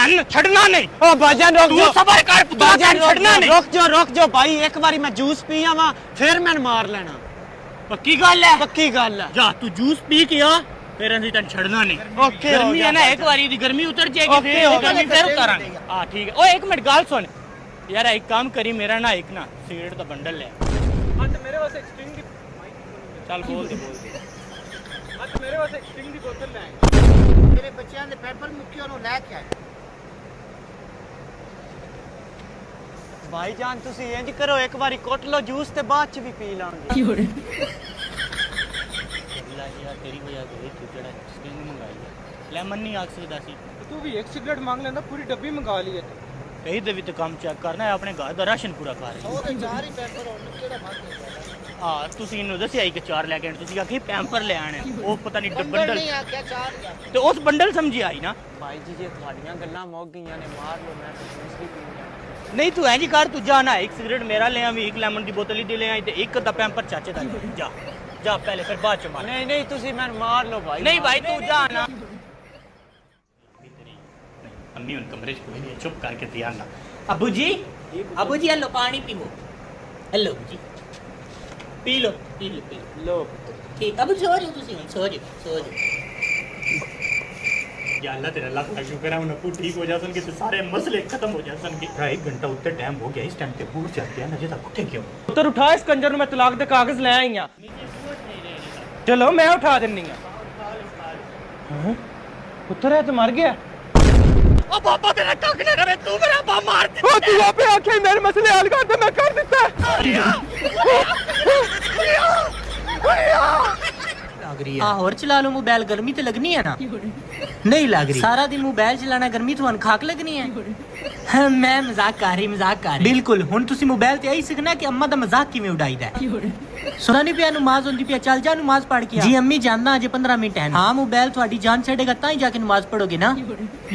तैन छड़ना नहीं। ओ भाईजान रुक तू जाओ, सबर कर पुत्रा, तैन छड़ना नहीं। रुक जाओ भाई, एक बारी मैं जूस पी आवा फिर मैंने मार लेना। पक्की गल है? पक्की गल है। जा तू जूस पी के आ, फिर ਅਸੀਂ ਤੈਨੂੰ ਛੜਨਾ नहीं। ओके गर्मी है ना, एक बारी दी गर्मी उतर जाएगी, फिर गर्मी फिर उतारांगे। हां ठीक है। ओए एक मिनट गाल सुन यार, एक काम करी, मेरा ना एक ना सिगरेट का बंडल ले। हां तो मेरे वास्ते स्ट्रिंग दी चल बोल दे। हां तो मेरे वास्ते स्ट्रिंग दी बोतल ले आए। मेरे बच्चों ने पेपर मुक्की और ले के आए। भाईजान तुसी इंज करो, एक बारी कुट लो जूस ते बाद च भी पी लांगे। यार तेरी वजह से चुचड़ा स्टिंग मंगाई है, लेमन नहीं आ सकदा सी। तू भी एक सिगरेट मांग लेंदा, पूरी डब्बी मंगा ली है। कहीं दे भी तो काम चेक करना है, अपने घर दा राशन पूरा कर रहे। 100 ਦੇ 4 ਹੀ पेपर और केड़ा भाग हां ਤੁਸੀਂ ਇਹਨੂੰ ਦੱਸਿਆ ਕਿ 4 ਲੈ ਕੇ ਆਣ, ਤੁਸੀਂ ਆਖੀ ਪੈਂਪਰ ਲੈ ਆਣੇ, ਉਹ ਪਤਾ ਨਹੀਂ ਬੰਡਲ नहीं आ गया 4 या ਤੇ ਉਸ ਬੰਡਲ ਸਮਝੀ ਆਈ ਨਾ। भाई जी जे ਤੁਹਾਡੀਆਂ ਗੱਲਾਂ ਮੁੱਕ ਗਈਆਂ ਨੇ, ਮਾਰ ਲਓ, मैं तो जूस भी पी लेना। नहीं तू ऐजी कर, तू जा ना एक सिगरेट मेरा ले आवी, एक लेमन की बोतल ही दे ले आई ते एक अद्धा पैंपर चाचे दा ले। जा जा पहले, फिर बाद च मार। नहीं तुसी मैंने मार लो भाई। नहीं भाई तू जा ना। अम्मी उन कमरे च कोई नहीं, चुप करके तैयार ना। अबू जी हेलो पानी पीवो। Hello Abu G P low लो ठीक। अब सो जाओ, तुसी सो जाओ। या अल्लाह तेरा लाख लाख शुक्र है, उन्हें ठीक हो जासन के सारे मसले खत्म हो जासन के। 1 घंटा उत्ते टाइम हो गया, इस टाइम ते बूढ़ चल गया ना, जे तक उठे क्यों? पुत्र उठा इस कंजर में तलाक दे कागज ले आई हां। चलो मैं उठा दिन्नी हां। पुत्र है तो मर गया। ओ पापा तेरा कख ना करे, तू मेरा बाप मार दे। ओ तू आपे आखे मेरे मसले हल कर दे, मैं कर देता। लग रही है और चला लो मोबाइल, गर्मी तो लगनी है ना? नहीं लग रही। सारा दिन मोबाइल चलाना गर्मी तो खाक लगनी है। मैं मजाक कर रही। बिल्कुल हुन तुसी मोबाइल ते आई सिखना कि अम्मा दा मजाक किवें उड़ाईदा है। सुना नहीं पिया, नमाज होंदी पिया, चल जा नमाज पढ़ के आ। जी अम्मी जानना अजे 15 मिनट है। हां मोबाइल थोड़ी जान छड़ेगा ताई जाके नमाज पढ़ोगे ना।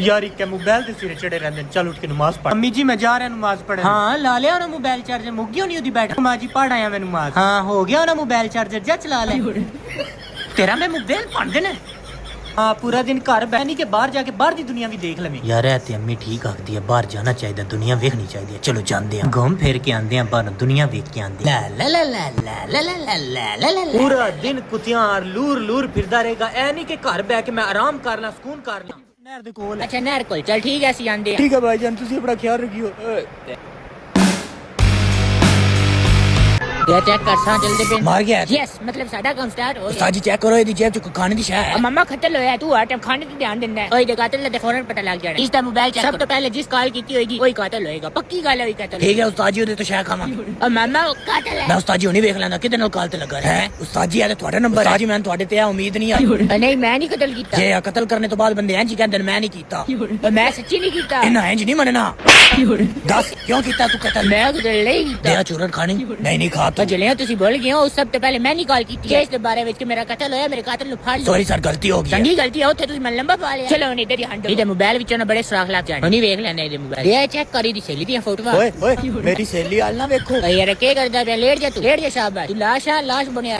यार क्या मोबाइल दे सिरे चढ़े रहंदे, चल उठ के नमाज पढ़। अम्मी जी मैं जा रहा नमाज पढ़ने। हां ला लिया ना मोबाइल चार्जर, मुक गई होनी ओदी बैठ। मां जी पढ़ आया मैं नमाज। हां हो गया ना मोबाइल चार्जर, जा चला ले। तेरा मैं मोबाइल पढ़ देना। हाँ पूरा दिन घर बहनी के बाहर जाके बाहर दी दुनिया भी देख लवी। यार ऐ ते अम्मी ठीक आखदी है, बाहर जाना चाहिए, दुनिया वेखनी चाहिए। चलो जांदे हैं, घूम फिर के आंदे हैं, बाहर दुनिया वेख के आंदे। ला ला ला ला ला ला ला ला ला ला। पूरा दिन कुतियां लूर फिरदा रहेगा, ऐ नहीं के घर बैठ के मैं आराम कर ला, सुकून कर ला। नहर दे कोल। अच्छा नहर कोल, चल ठीक है ਅਸੀਂ ਆਂਦੇ। ठीक है भाईजान, तुसी अपना ख्याल रखियो। ये चेक कर सा जल्दी पे मार गया। यस मतलब साडा काम स्टार्ट हो गया। उस्ताद जी चेक करो, इदी जेब च खाने दी शय है। मम्मा खत्ल होया, तू हट खाने ते ध्यान देना है। ओए दे कातिल दे फौरन पता लग जाना। इसदा मोबाइल चेक सब तो पहले जिस कॉल कीती होएगी वही कातिल होएगा, पक्की गल है वही कातिल। ठीक है उस्ताद जी, ओदे तो शय खावा। और मम्मा कातिल है। मैं उस्ताद जी हुनी देख लेंदा किदे नाल कॉल ते लगा है। उस्ताद जी ए ਤੁਹਾਡਾ नंबर है जी, मैं ਤੁਹਾਡੇ ਤੇ उम्मीद नहीं आई। नहीं मैं नहीं कत्ल कीता। जे कत्ल करने तो बाद बंदे इंज कहंदे मैं नहीं कीता। मैं सच्ची नहीं कीता। इना इंज नहीं मनना। दस क्यों कीता तू कत्ल? मैं कत्ल नहीं कीता। तेरा चूरन खानी नहीं खाता जलिया तुसी बोल गए हो। उस सब तो पहले मैं नहीं कॉल की थी इस बारे में कि मेरा कत्ल होया, मेरे कातिल नु फाड़ लो। सॉरी सर गलती हो गई। चंगी गलती है, ओथे तुसी मन लंबा पा लिया। चलो इधर ही हंडो। इधर मोबाइल विचों ना बड़े सुराख लग जाने। हुनी देख लेने इधर मोबाइल। ये चेक करी दी सहेली दी फोटो। ओए ओए मेरी सहेली हाल ना देखो। यार के करदा पे लेट जा तू, लेट जा शाबाश। तू लाश बनिया।